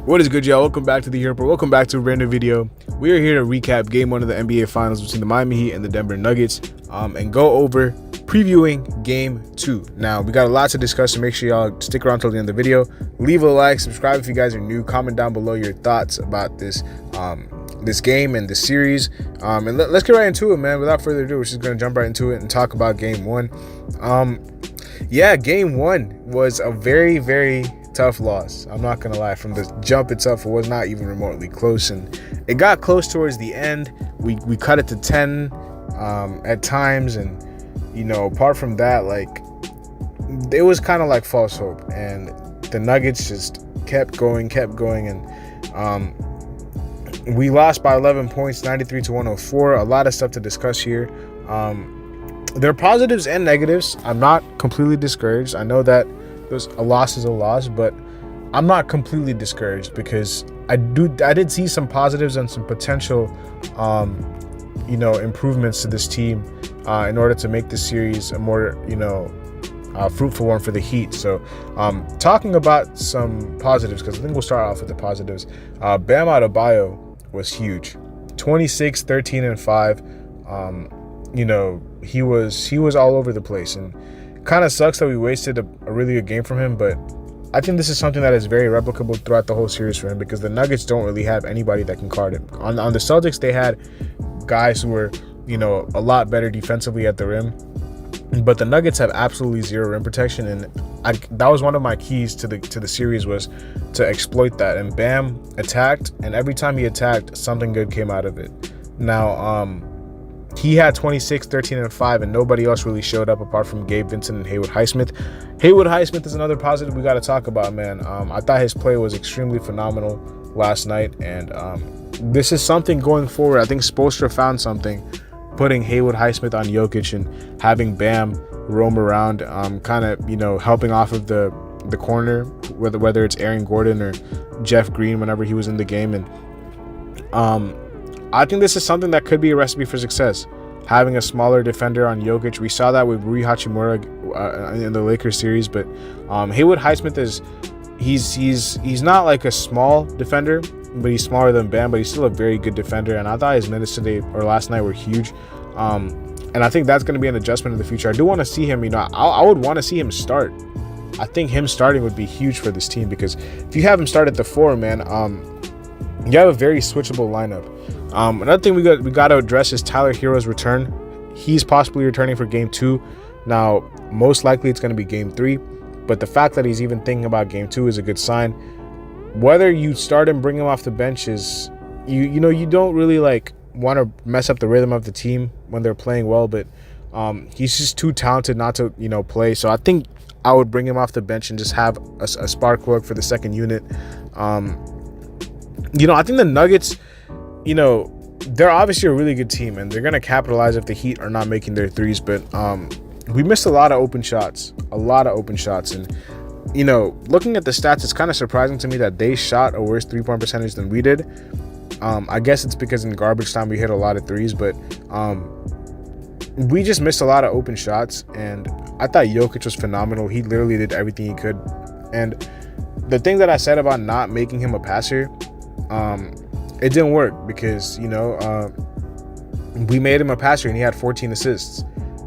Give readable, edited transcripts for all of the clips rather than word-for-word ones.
What is good, y'all? Welcome back to the Hero Report. Welcome back to a random video. We are here to recap game 1 of the NBA Finals between the Miami Heat and the Denver Nuggets, and go over previewing game 2. Now, we got a lot to discuss, so make sure y'all stick around till the end of the video. Leave a like, subscribe if you guys are new, comment down below your thoughts about this this game and this series. And let's get right into it, man. Without further ado, we're just going to jump right into it and talk about game 1. Yeah, game 1 was a very, very tough loss. I'm not gonna lie. From the jump itself, it was not even remotely close, and it got close towards the end. We cut it to 10 at times, and apart from that, like, it was kind of like false hope, and the Nuggets just kept going, and we lost by 11 points, 93-104. A lot of stuff to discuss here. There are positives and negatives. I'm not completely discouraged. I know that a loss is a loss, but I'm not completely discouraged because I did see some positives and some potential improvements to this team in order to make this series a more fruitful one for the Heat. So talking about some positives, because I think we'll start off with the positives. Bam Adebayo was huge. 26, 13 and 5. He was all over the place, and kind of sucks that we wasted a really good game from him, but I think this is something that is very replicable throughout the whole series for him, because the Nuggets don't really have anybody that can guard him. On the Celtics, they had guys who were a lot better defensively at the rim, but the Nuggets have absolutely zero rim protection, and that was one of my keys to the series, was to exploit that. And Bam attacked, and every time he attacked, something good came out of it. Now he had 26, 13, and 5, and nobody else really showed up apart from Gabe Vincent and Haywood Highsmith. Haywood Highsmith is another positive we got to talk about, man. I thought his play was extremely phenomenal last night, and this is something going forward. I think Spoelstra found something, putting Haywood Highsmith on Jokic and having Bam roam around, kind of, helping off of the corner, whether it's Aaron Gordon or Jeff Green whenever he was in the game. And I think this is something that could be a recipe for success, having a smaller defender on Jokic. We saw that with Rui Hachimura in the Lakers series, but Haywood Highsmith he's not like a small defender, but he's smaller than Bam, but he's still a very good defender. And I thought his minutes today or last night were huge, and I think that's going to be an adjustment in the future. I do want to see him. I would want to see him start. I think him starting would be huge for this team, because if you have him start at the 4, man, you have a very switchable lineup. Another thing we got to address is Tyler Hero's return. He's possibly returning for game 2. Now, most likely it's going to be game 3, but the fact that he's even thinking about game 2 is a good sign. Whether you start and bring him off the bench is, you don't really want to mess up the rhythm of the team when they're playing well, but he's just too talented not to play. So I think I would bring him off the bench and just have a spark plug for the second unit. I think the Nuggets, they're obviously a really good team, and they're going to capitalize if the Heat are not making their threes, but we missed a lot of open shots. And looking at the stats, it's kind of surprising to me that they shot a worse 3-point percentage than we did. I guess it's because in garbage time we hit a lot of threes, but we just missed a lot of open shots, and I thought Jokic was phenomenal. He literally did everything he could, and the thing that I said about not making him a passer, it didn't work, because we made him a passer and he had 14 assists,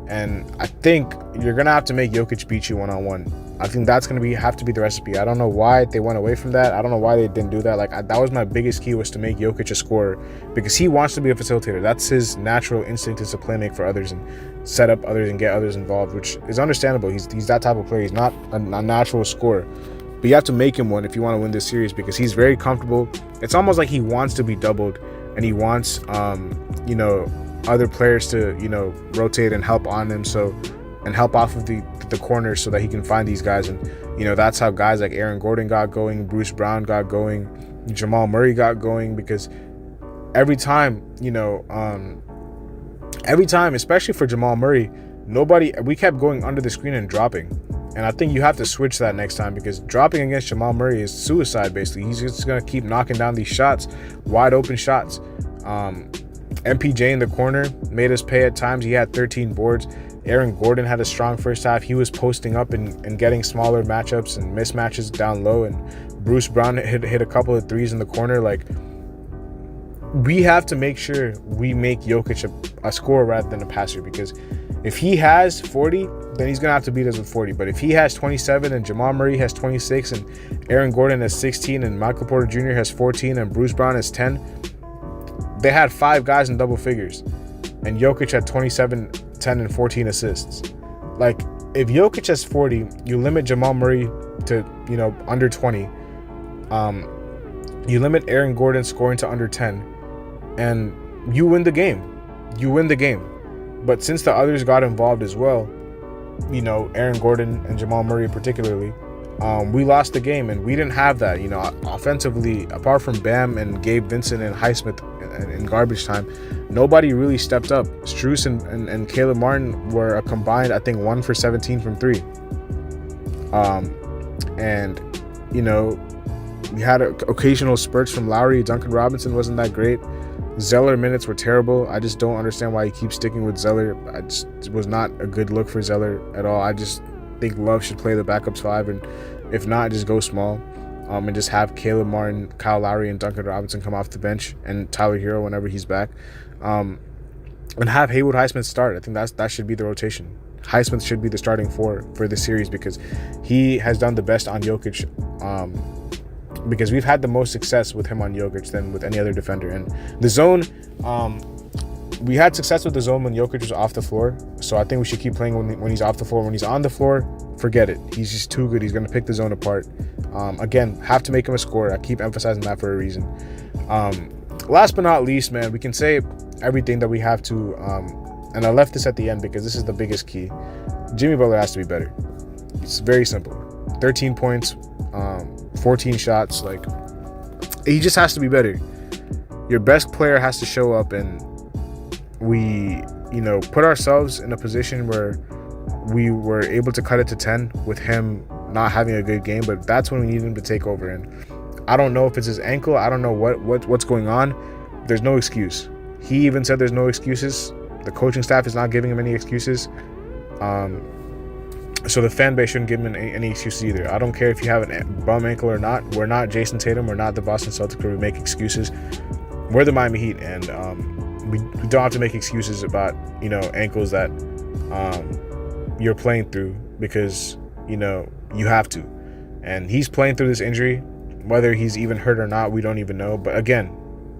and I think you're gonna have to make Jokic beat you one-on-one. I think that's gonna have to be the recipe. I don't know why they went away from that. I don't know why they didn't do that. That was my biggest key, was to make Jokic a scorer, because he wants to be a facilitator. That's his natural instinct, is to play make for others and set up others and get others involved, which is understandable. He's that type of player. He's not a natural scorer. But you have to make him one if you want to win this series, because he's very comfortable. It's almost like he wants to be doubled, and he wants, other players to, rotate and help on him, and help off of the corners, so that he can find these guys. And, that's how guys like Aaron Gordon got going, Bruce Brown got going, Jamal Murray got going, because every time, especially for Jamal Murray, we kept going under the screen and dropping. And I think you have to switch that next time, because dropping against Jamal Murray is suicide, basically. He's just going to keep knocking down these shots, wide open shots. MPJ in the corner made us pay at times. He had 13 boards. Aaron Gordon had a strong first half. He was posting up and getting smaller matchups and mismatches down low. And Bruce Brown hit a couple of threes in the corner. Like, we have to make sure we make Jokic a scorer rather than a passer, because if he has 40, then he's going to have to beat us with 40. But if he has 27 and Jamal Murray has 26 and Aaron Gordon has 16 and Michael Porter Jr. has 14 and Bruce Brown has 10, they had 5 guys in double figures. And Jokic had 27, 10, and 14 assists. Like, if Jokic has 40, you limit Jamal Murray to, under 20. You limit Aaron Gordon scoring to under 10. And you win the game. But since the others got involved as well, Aaron Gordon and Jamal Murray particularly, we lost the game, and we didn't have that. Offensively, apart from Bam and Gabe Vincent and Highsmith in garbage time, nobody really stepped up. Strus and Caleb Martin were a combined, I think, 1 for 17 from 3. We had occasional spurts from Lowry. Duncan Robinson wasn't that great. Zeller minutes were terrible. I just don't understand why he keeps sticking with Zeller. It was not a good look for Zeller at all. I just think Love should play the backups 5, and if not, just go small, and just have Caleb Martin, Kyle Lowry, and Duncan Robinson come off the bench, and Tyler Hero whenever he's back, and have Haywood Highsmith start. I think that should be the rotation. Highsmith should be the starting four for this series, because he has done the best on Jokic. Because we've had the most success with him on Jokic than with any other defender. And the zone, we had success with the zone when Jokic was off the floor. So I think we should keep playing when he's off the floor. When he's on the floor, forget it. He's just too good. He's going to pick the zone apart. Again, have to make him a scorer. I keep emphasizing that for a reason. Last but not least, man, we can say everything that we have to. And I left this at the end because this is the biggest key. Jimmy Butler has to be better. It's very simple. 13 points, 14 shots. Like, he just has to be better. Your best player has to show up, and we, put ourselves in a position where we were able to cut it to 10 with him not having a good game, but that's when we need him to take over. And I don't know if it's his ankle. I don't know what's going on. There's no excuse. He even said there's no excuses. The coaching staff is not giving him any excuses. So the fan base shouldn't give him any excuses either. I don't care if you have a bum ankle or not. We're not Jason Tatum. We're not the Boston Celtics where we make excuses. We're the Miami Heat, and we don't have to make excuses about, ankles that you're playing through, because, you have to. And he's playing through this injury. Whether he's even hurt or not, we don't even know. But again,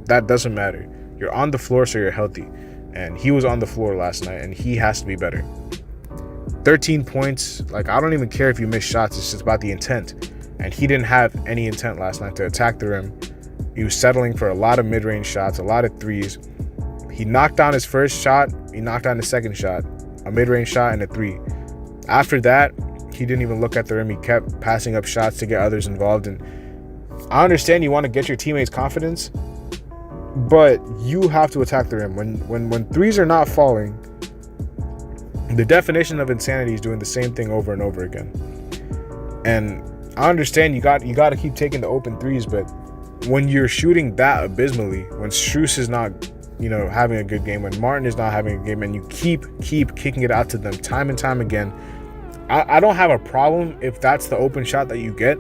that doesn't matter. You're on the floor, so you're healthy. And he was on the floor last night, and he has to be better. 13 points. Like, I don't even care if you miss shots. It's just about the intent. And he didn't have any intent last night to attack the rim. He was settling for a lot of mid-range shots, a lot of threes. He knocked down his first shot. He knocked down his second shot, a mid-range shot and a 3. After that, he didn't even look at the rim. He kept passing up shots to get others involved. And I understand you want to get your teammates confidence, but you have to attack the rim. When threes are not falling, the definition of insanity is doing the same thing over and over again. And I understand you got to keep taking the open threes, but when you're shooting that abysmally, when Strus is not, having a good game, when Martin is not having a game, and you keep kicking it out to them time and time again, I don't have a problem if that's the open shot that you get.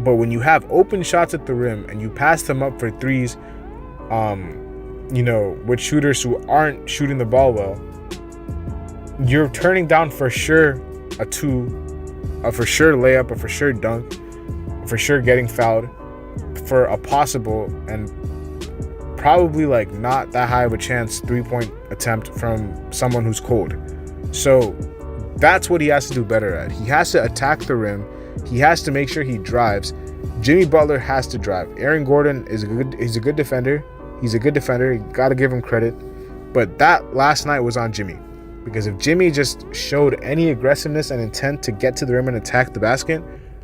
But when you have open shots at the rim and you pass them up for threes, with shooters who aren't shooting the ball well, you're turning down for sure a 2, a for sure layup, a for sure dunk, for sure getting fouled, for a possible and probably like not that high of a chance 3-point attempt from someone who's cold. So that's what he has to do better at. He has to attack the rim. He has to make sure he drives. Jimmy Butler has to drive. Aaron Gordon he's a good defender. He's a good defender. You got to give him credit. But that last night was on Jimmy. Because if Jimmy just showed any aggressiveness and intent to get to the rim and attack the basket,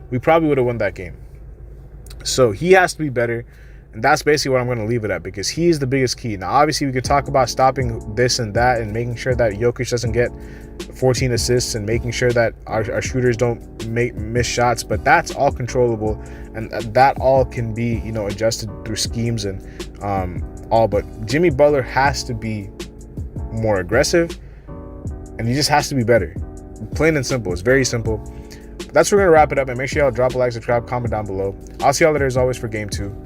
we probably would have won that game. So he has to be better. And that's basically what I'm going to leave it at, because he's the biggest key. Now, obviously, we could talk about stopping this and that and making sure that Jokic doesn't get 14 assists and making sure that our shooters don't miss shots. But that's all controllable, and that all can be, adjusted through schemes and all. But Jimmy Butler has to be more aggressive. and he just has to be better. Plain and simple. It's very simple. But that's where we're gonna wrap it up, and make sure y'all drop a like, subscribe, comment down below. I'll see y'all later as always for game 2.